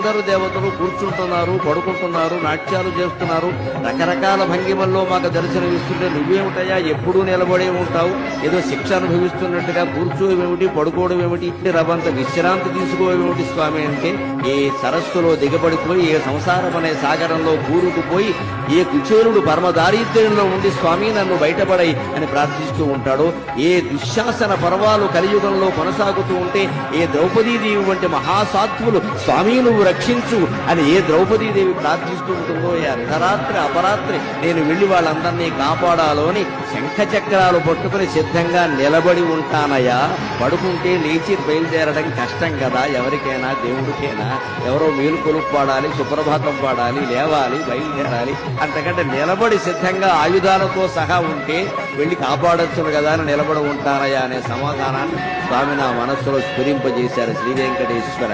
అందరూ దేవతలు కూర్చుంటున్నారు, పడుకుంటున్నారు, నాట్యాలు చేస్తున్నారు, రకరకాల భంగిమల్లో మాకు దర్శనమిస్తుంటే నువ్వేమిటయా ఎప్పుడూ నిలబడే ఉంటావు, ఏదో శిక్ష అనుభవిస్తున్నట్టుగా కూర్చోవేమిటి, పడుకోవడం ఏమిటి, రవంత విశ్రాంతి తీసుకోవేమిటి స్వామి అంటే, ఏ సరస్సులో దిగబడిపోయి ఏ సంసారం అనే సాగరంలో కూరుకుపోయి ఏ కుచేరుడు పరమ దారిద్ర్యంలో ఉండి స్వామి నన్ను బయటపడై అని ప్రార్థిస్తూ ఉంటాడో, ఏ దుశ్శాసన పర్వాలు కలియుగంలో కొనసాగుతూ ఉంటే ఏ ద్రౌపదీదేవి వంటి మహాసాత్వులు స్వామి నువ్వు రక్షించు అని ఏ ద్రౌపదీదేవి ప్రార్థిస్తూ ఉంటుందో, ఏ అర్ధరాత్రి అపరాత్రి నేను వెళ్లి వాళ్ళందరినీ కాపాడాలో అని శంఖ చక్రాలు పట్టుకుని సిద్ధంగా నిలబడి ఉంటానయ్యా. పడుకుంటే లేచి బయలుదేరడం కష్టం కదా, ఎవరికైనా దేవుడికైనా. ఎవరో మేలుకొలుపు పాడాలి, సుప్రభాతం పాడాలి, లేవాలి, బయలుదేరాలి. అంతకంటే నిలబడి సిద్ధంగా ఆయుధాలతో సహా ఉంటే వెళ్లి కాపాడొచ్చును కదా అని నిలబడి ఉంటానయ్యా అనే సమాధానాన్ని స్వామి నా మనస్సులో స్ఫురింపజేశారు శ్రీ వెంకటేశ్వర.